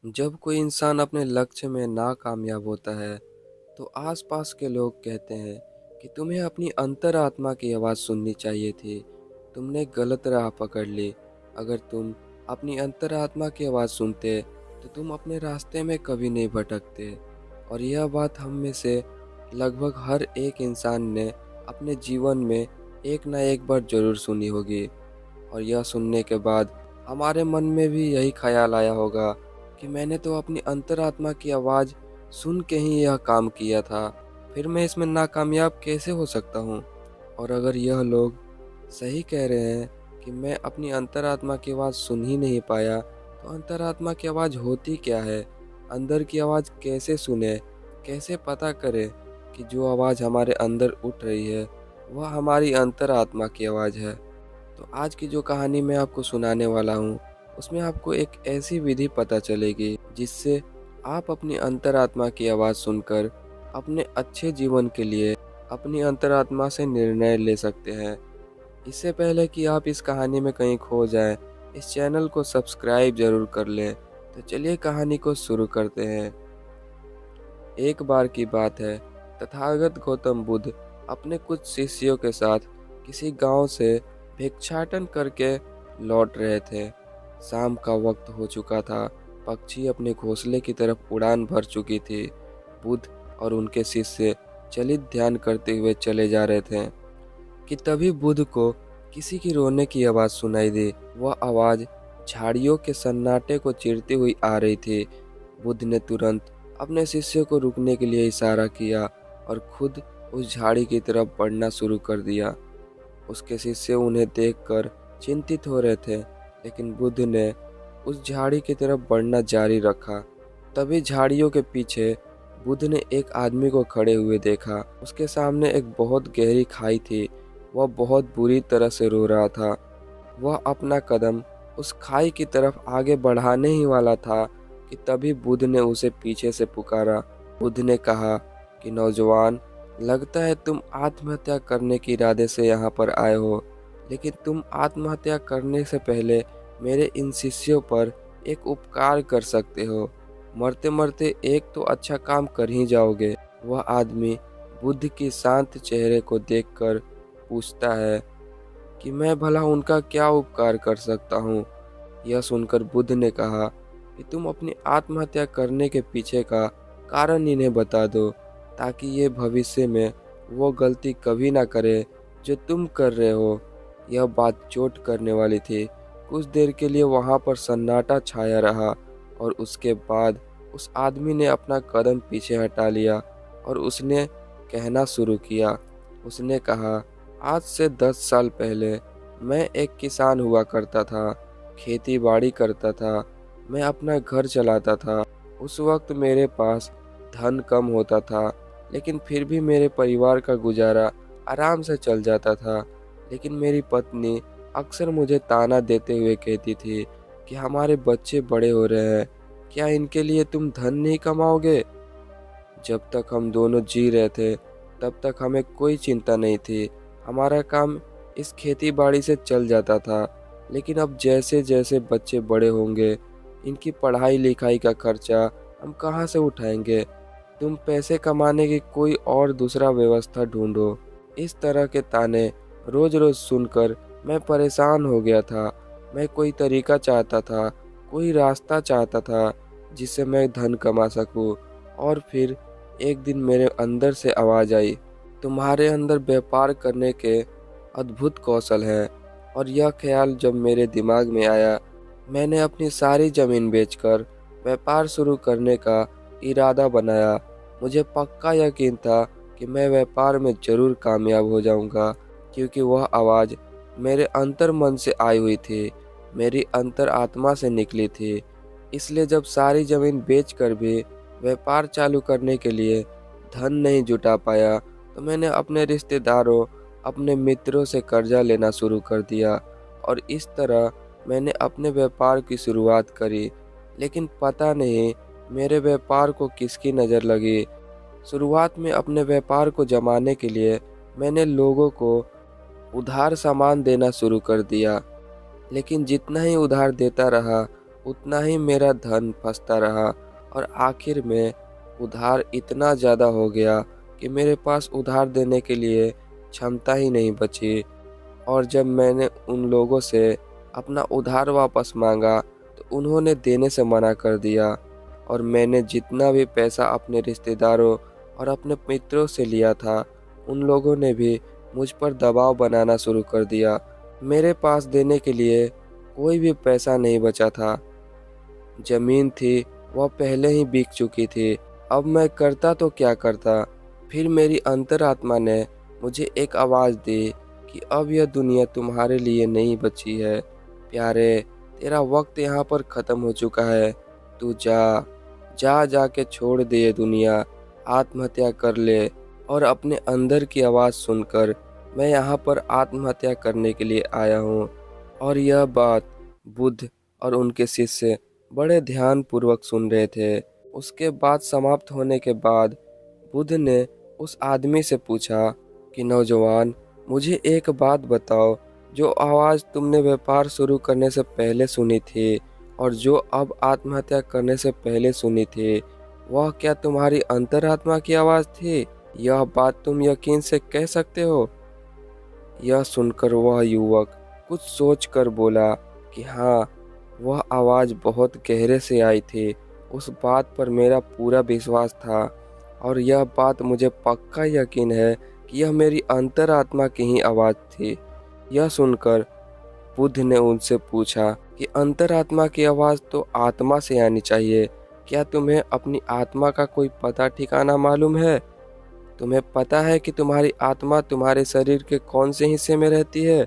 जब कोई इंसान अपने लक्ष्य में नाकामयाब होता है, तो आसपास के लोग कहते हैं कि तुम्हें अपनी अंतरात्मा की आवाज़ सुननी चाहिए थी, तुमने गलत राह पकड़ ली। अगर तुम अपनी अंतरात्मा की आवाज़ सुनते, तो तुम अपने रास्ते में कभी नहीं भटकते। और यह बात हम में से लगभग हर एक इंसान ने अपने जीवन में एक ना एक बार ज़रूर सुनी होगी। और यह सुनने के बाद हमारे मन में भी यही ख्याल आया होगा कि मैंने तो अपनी अंतरात्मा की आवाज़ सुन के ही यह काम किया था, फिर मैं इसमें नाकामयाब कैसे हो सकता हूँ। और अगर यह लोग सही कह रहे हैं कि मैं अपनी अंतरात्मा की आवाज़ सुन ही नहीं पाया, तो अंतरात्मा की आवाज़ होती क्या है? अंदर की आवाज़ कैसे सुने? कैसे पता करें कि जो आवाज़ हमारे अंदर उठ रही है, वह हमारी अंतरात्मा की आवाज़ है? तो आज की जो कहानी मैं आपको सुनाने वाला हूँ, उसमें आपको एक ऐसी विधि पता चलेगी जिससे आप अपनी अंतरात्मा की आवाज़ सुनकर अपने अच्छे जीवन के लिए अपनी अंतरात्मा से निर्णय ले सकते हैं। इससे पहले कि आप इस कहानी में कहीं खो जाएं, इस चैनल को सब्सक्राइब ज़रूर कर लें। तो चलिए कहानी को शुरू करते हैं। एक बार की बात है, तथागत गौतम बुद्ध अपने कुछ शिष्यों के साथ किसी गांव से भिक्षाटन करके लौट रहे थे। शाम का वक्त हो चुका था, पक्षी अपने घोंसले की तरफ उड़ान भर चुकी थी। बुद्ध और उनके शिष्य चलित ध्यान करते हुए चले जा रहे थे कि तभी बुद्ध को किसी की रोने की आवाज़ सुनाई दी। वह आवाज़ झाड़ियों के सन्नाटे को चीरती हुई आ रही थी। बुद्ध ने तुरंत अपने शिष्य को रुकने के लिए इशारा किया और खुद उस झाड़ी की तरफ बढ़ना शुरू कर दिया। उसके शिष्य उन्हें देखकर चिंतित हो रहे थे, लेकिन बुद्ध ने उस झाड़ी की तरफ बढ़ना जारी रखा। तभी झाड़ियों के पीछे बुद्ध ने एक आदमी को खड़े हुए देखा। उसके सामने एक बहुत गहरी खाई थी। वह बहुत बुरी तरह से रो रहा था। वह अपना कदम उस खाई की तरफ आगे बढ़ाने ही वाला था कि तभी बुद्ध ने उसे पीछे से पुकारा। बुद्ध ने कहा कि नौजवान, लगता है तुम आत्महत्या करने के इरादे से यहाँ पर आए हो, लेकिन तुम आत्महत्या करने से पहले मेरे इन शिष्यों पर एक उपकार कर सकते हो। मरते मरते एक तो अच्छा काम कर ही जाओगे। वह आदमी बुद्ध की शांत चेहरे को देखकर पूछता है कि मैं भला उनका क्या उपकार कर सकता हूँ। यह सुनकर बुद्ध ने कहा कि तुम अपनी आत्महत्या करने के पीछे का कारण इन्हें बता दो, ताकि ये भविष्य में वो गलती कभी ना करे जो तुम कर रहे हो। यह बात चोट करने वाली थी। कुछ देर के लिए वहाँ पर सन्नाटा छाया रहा और उसके बाद उस आदमी ने अपना कदम पीछे हटा लिया और उसने कहना शुरू किया। उसने कहा, आज से 10 साल पहले मैं एक किसान हुआ करता था, खेती बाड़ी करता था, मैं अपना घर चलाता था। उस वक्त मेरे पास धन कम होता था, लेकिन फिर भी मेरे परिवार का गुजारा आराम से चल जाता था। लेकिन मेरी पत्नी अक्सर मुझे ताना देते हुए कहती थी कि हमारे बच्चे बड़े हो रहे हैं, क्या इनके लिए तुम धन नहीं कमाओगे? जब तक हम दोनों जी रहे थे, तब तक हमें कोई चिंता नहीं थी। हमारा काम इस खेती बाड़ी से चल जाता था। लेकिन अब जैसे जैसे बच्चे बड़े होंगे, इनकी पढ़ाई लिखाई का खर्चा हम कहाँ से उठाएंगे? तुम पैसे कमाने की कोई और दूसरा व्यवस्था ढूंढो। इस तरह के ताने रोज रोज सुनकर मैं परेशान हो गया था। मैं कोई तरीका चाहता था, कोई रास्ता चाहता था जिससे मैं धन कमा सकूं। और फिर एक दिन मेरे अंदर से आवाज़ आई, तुम्हारे अंदर व्यापार करने के अद्भुत कौशल हैं। और यह ख्याल जब मेरे दिमाग में आया, मैंने अपनी सारी ज़मीन बेचकर व्यापार शुरू करने का इरादा बनाया। मुझे पक्का यकीन था कि मैं व्यापार में ज़रूर कामयाब हो जाऊंगा, क्योंकि वह आवाज़ मेरे अंतर मन से आई हुई थी, मेरी अंतर आत्मा से निकली थी। इसलिए जब सारी ज़मीन बेचकर भी व्यापार चालू करने के लिए धन नहीं जुटा पाया, तो मैंने अपने रिश्तेदारों, अपने मित्रों से कर्जा लेना शुरू कर दिया और इस तरह मैंने अपने व्यापार की शुरुआत करी। लेकिन पता नहीं मेरे व्यापार को किसकी नज़र लगी। शुरुआत में अपने व्यापार को जमाने के लिए मैंने लोगों को उधार सामान देना शुरू कर दिया, लेकिन जितना ही उधार देता रहा, उतना ही मेरा धन फंसता रहा और आखिर में उधार इतना ज़्यादा हो गया कि मेरे पास उधार देने के लिए क्षमता ही नहीं बची। और जब मैंने उन लोगों से अपना उधार वापस मांगा तो उन्होंने देने से मना कर दिया, और मैंने जितना भी पैसा अपने रिश्तेदारों और अपने मित्रों से लिया था उन लोगों ने भी मुझ पर दबाव बनाना शुरू कर दिया। मेरे पास देने के लिए कोई भी पैसा नहीं बचा था। ज़मीन थी वह पहले ही बिक चुकी थी। अब मैं करता तो क्या करता। फिर मेरी अंतरात्मा ने मुझे एक आवाज़ दी कि अब यह दुनिया तुम्हारे लिए नहीं बची है प्यारे, तेरा वक्त यहाँ पर ख़त्म हो चुका है। तू जा, जाके छोड़ दे ये दुनिया, आत्महत्या कर ले। और अपने अंदर की आवाज़ सुनकर मैं यहाँ पर आत्महत्या करने के लिए आया हूँ। और यह बात बुद्ध और उनके शिष्य बड़े ध्यानपूर्वक सुन रहे थे। उसके बाद समाप्त होने के बाद बुद्ध ने उस आदमी से पूछा कि नौजवान, मुझे एक बात बताओ, जो आवाज़ तुमने व्यापार शुरू करने से पहले सुनी थी और जो अब आत्महत्या करने से पहले सुनी थी, वह क्या तुम्हारी अंतरात्मा की आवाज़ थी? यह बात तुम यकीन से कह सकते हो? यह सुनकर वह युवक कुछ सोचकर बोला कि हाँ, वह आवाज़ बहुत गहरे से आई थी। उस बात पर मेरा पूरा विश्वास था और यह बात मुझे पक्का यकीन है कि यह मेरी अंतरात्मा की ही आवाज़ थी। यह सुनकर बुद्ध ने उनसे पूछा कि अंतरात्मा की आवाज़ तो आत्मा से आनी चाहिए। क्या तुम्हें अपनी आत्मा का कोई पता ठिकाना मालूम है? तुम्हें पता है कि तुम्हारी आत्मा तुम्हारे शरीर के कौन से हिस्से में रहती है?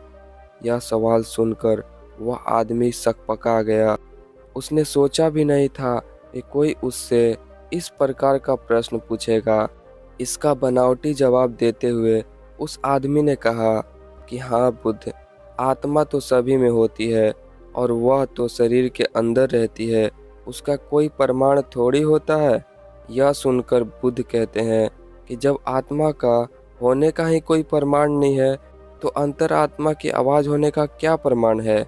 यह सवाल सुनकर वह आदमी सकपका गया। उसने सोचा भी नहीं था कि कोई उससे इस प्रकार का प्रश्न पूछेगा। इसका बनावटी जवाब देते हुए उस आदमी ने कहा कि हाँ बुद्ध, आत्मा तो सभी में होती है और वह तो शरीर के अंदर रहती है, उसका कोई प्रमाण थोड़ी होता है। यह सुनकर बुद्ध कहते हैं कि जब आत्मा का होने का ही कोई प्रमाण नहीं है तो अंतरात्मा की आवाज़ होने का क्या प्रमाण है?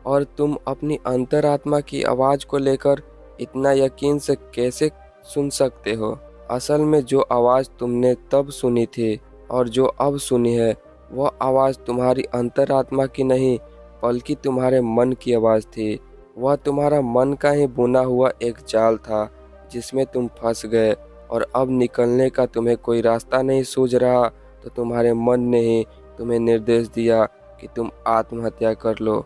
और तुम अपनी अंतरात्मा की आवाज़ को लेकर इतना यकीन से कैसे सुन सकते हो? असल में जो आवाज़ तुमने तब सुनी थी और जो अब सुनी है, वह आवाज़ तुम्हारी अंतरात्मा की नहीं बल्कि तुम्हारे मन की आवाज़ थी। वह तुम्हारा मन का ही बुना हुआ एक जाल था जिसमें तुम फंस गए, और अब निकलने का तुम्हें कोई रास्ता नहीं सूझ रहा तो तुम्हारे मन ने ही तुम्हें निर्देश दिया कि तुम आत्महत्या कर लो।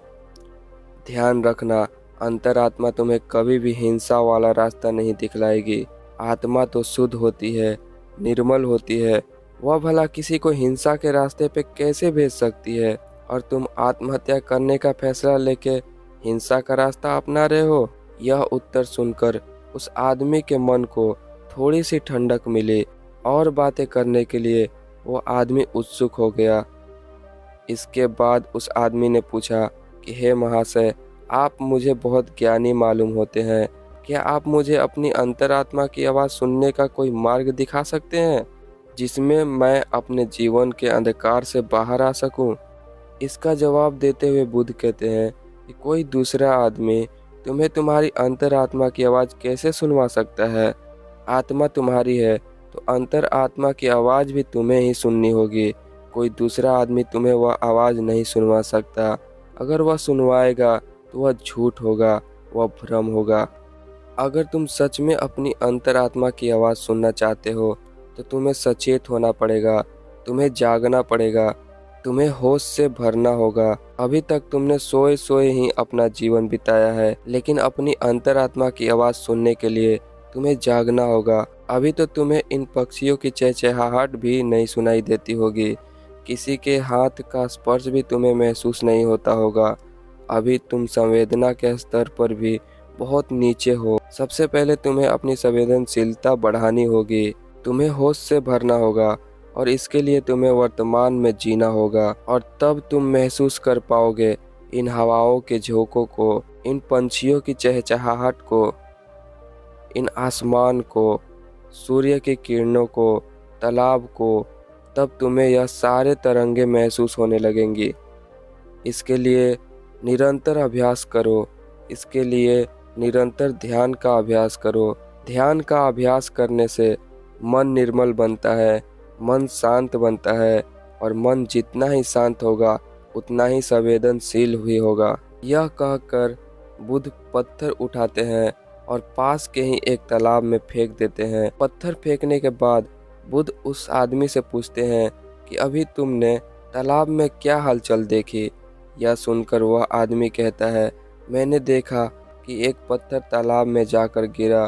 ध्यान रखना, अंतरात्मा तुम्हें कभी भी हिंसा वाला रास्ता नहीं दिखलाएगी। आत्मा तो शुद्ध होती है, निर्मल होती है, वह भला किसी को हिंसा के रास्ते पे कैसे भेज सकती है? और तुम आत्महत्या करने का फैसला लेके हिंसा का रास्ता अपना रहे हो। यह उत्तर सुनकर उस आदमी के मन को थोड़ी सी ठंडक मिली और बातें करने के लिए वो आदमी उत्सुक हो गया। इसके बाद उस आदमी ने पूछा कि हे महाशय, आप मुझे बहुत ज्ञानी मालूम होते हैं, क्या आप मुझे अपनी अंतरात्मा की आवाज़ सुनने का कोई मार्ग दिखा सकते हैं जिसमें मैं अपने जीवन के अंधकार से बाहर आ सकूं? इसका जवाब देते हुए बुद्ध कहते हैं कि कोई दूसरा आदमी तुम्हें तुम्हारी अंतरात्मा की आवाज़ कैसे सुनवा सकता है? आत्मा तुम्हारी है तो अंतरात्मा की आवाज़ भी तुम्हें ही सुननी होगी। कोई दूसरा आदमी तुम्हें वह आवाज़ नहीं सुनवा सकता। अगर वह सुनवाएगा तो वह झूठ होगा, वह भ्रम होगा। अगर तुम सच में अपनी अंतरात्मा की आवाज़ सुनना चाहते हो तो तुम्हें सचेत होना पड़ेगा, तुम्हें जागना पड़ेगा, तुम्हें होश से भरना होगा। अभी तक तुमने सोए सोए ही अपना जीवन बिताया है, लेकिन अपनी अंतरात्मा की आवाज़ सुनने के लिए तुम्हें जागना होगा। अभी तो तुम्हें इन पक्षियों की चहचहाहट भी नहीं सुनाई देती होगी, किसी के हाथ का स्पर्श भी तुम्हें महसूस नहीं होता होगा। अभी तुम संवेदना के स्तर पर भी बहुत नीचे हो। सबसे पहले तुम्हें अपनी संवेदनशीलता बढ़ानी होगी, तुम्हें होश से भरना होगा और इसके लिए तुम्हें वर्तमान में जीना होगा। और तब तुम महसूस कर पाओगे इन हवाओं के झोंकों को, इन पंछियों की चहचहाहट को, इन आसमान को, सूर्य की किरणों को, तालाब को। तब तुम्हें यह सारे तरंगे महसूस होने लगेंगी। इसके लिए निरंतर अभ्यास करो। इसके लिए निरंतर ध्यान का अभ्यास करो। ध्यान का अभ्यास करने से मन निर्मल बनता है, मन शांत बनता है और मन जितना ही शांत होगा उतना ही संवेदनशील भी होगा। यह कहकर बुद्ध पत्थर उठाते हैं और पास के ही एक तालाब में फेंक देते हैं। पत्थर फेंकने के बाद बुद्ध उस आदमी से पूछते हैं कि अभी तुमने तालाब में क्या हलचल देखी? यह सुनकर वह आदमी कहता है, मैंने देखा कि एक पत्थर तालाब में जाकर गिरा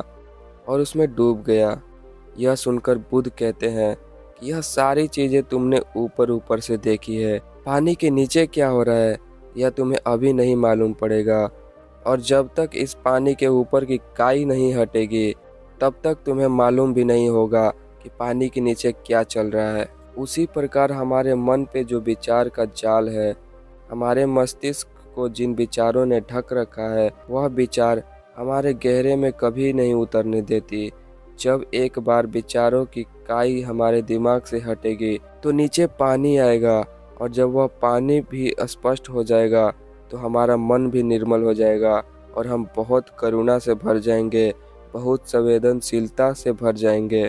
और उसमें डूब गया। यह सुनकर बुद्ध कहते हैं कि यह सारी चीजें तुमने ऊपर ऊपर से देखी है, पानी के नीचे क्या हो रहा है यह तुम्हें अभी नहीं मालूम पड़ेगा, और जब तक इस पानी के ऊपर की काई नहीं हटेगी तब तक तुम्हें मालूम भी नहीं होगा कि पानी के नीचे क्या चल रहा है। उसी प्रकार हमारे मन पे जो विचार का जाल है, हमारे मस्तिष्क को जिन विचारों ने ढक रखा है, वह विचार हमारे गहरे में कभी नहीं उतरने देती। जब एक बार विचारों की काई हमारे दिमाग से हटेगी तो नीचे पानी आएगा, और जब वह पानी भी स्पष्ट हो जाएगा तो हमारा मन भी निर्मल हो जाएगा और हम बहुत करुणा से भर जाएंगे, बहुत संवेदनशीलता से भर जाएंगे।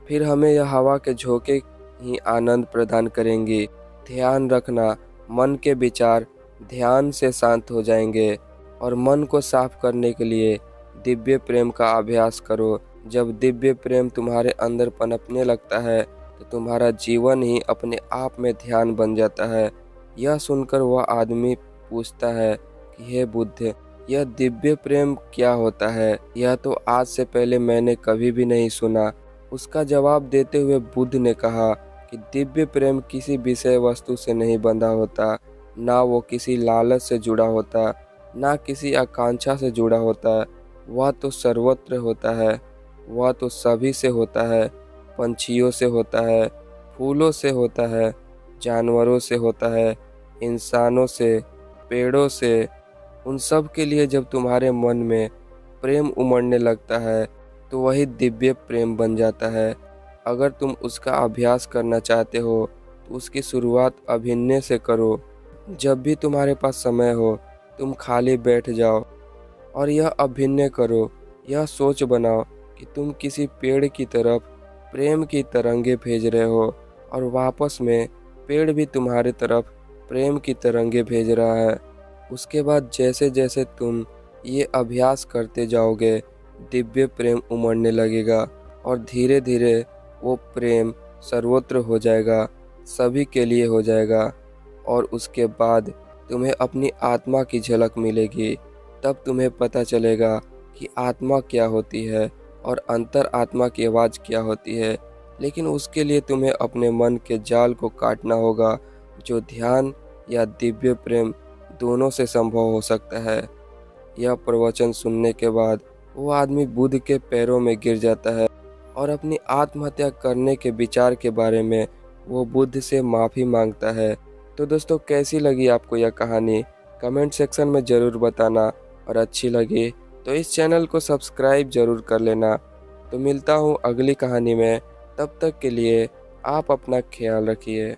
फिर हमें यह हवा के झोंके ही आनंद प्रदान करेंगी। ध्यान रखना, मन के विचार ध्यान से शांत हो जाएंगे। और मन को साफ करने के लिए दिव्य प्रेम का अभ्यास करो। जब दिव्य प्रेम तुम्हारे अंदर पनपने लगता है तो तुम्हारा जीवन ही अपने आप में ध्यान बन जाता है। यह सुनकर वह आदमी पूछता है कि हे बुद्ध, यह दिव्य प्रेम क्या होता है? यह तो आज से पहले मैंने कभी भी नहीं सुना। उसका जवाब देते हुए बुद्ध ने कहा कि दिव्य प्रेम किसी विषय वस्तु से नहीं बंधा होता, ना वो किसी लालच से जुड़ा होता, ना किसी आकांक्षा से जुड़ा होता। वह तो सर्वत्र होता है, वह तो सभी से होता है, पंछियों से होता है, फूलों से होता है, जानवरों से होता है, इंसानों से, पेड़ों से। उन सब के लिए जब तुम्हारे मन में प्रेम उमड़ने लगता है तो वही दिव्य प्रेम बन जाता है। अगर तुम उसका अभ्यास करना चाहते हो तो उसकी शुरुआत अभिनय से करो। जब भी तुम्हारे पास समय हो तुम खाली बैठ जाओ और यह अभिनय करो, यह सोच बनाओ कि तुम किसी पेड़ की तरफ प्रेम की तरंगे भेज रहे हो और वापस में पेड़ भी तुम्हारे तरफ प्रेम की तरंगे भेज रहा है। उसके बाद जैसे जैसे तुम ये अभ्यास करते जाओगे दिव्य प्रेम उमड़ने लगेगा और धीरे धीरे वो प्रेम सर्वत्र हो जाएगा, सभी के लिए हो जाएगा। और उसके बाद तुम्हें अपनी आत्मा की झलक मिलेगी। तब तुम्हें पता चलेगा कि आत्मा क्या होती है और अंतर आत्मा की आवाज़ क्या होती है। लेकिन उसके लिए तुम्हें अपने मन के जाल को काटना होगा, जो ध्यान या दिव्य प्रेम दोनों से संभव हो सकता है। यह प्रवचन सुनने के बाद वो आदमी बुद्ध के पैरों में गिर जाता है और अपनी आत्महत्या करने के विचार के बारे में वो बुद्ध से माफ़ी मांगता है। तो दोस्तों, कैसी लगी आपको यह कहानी? कमेंट सेक्शन में ज़रूर बताना, और अच्छी लगी तो इस चैनल को सब्सक्राइब ज़रूर कर लेना। तो मिलता हूँ अगली कहानी में, तब तक के लिए आप अपना ख्याल रखिए।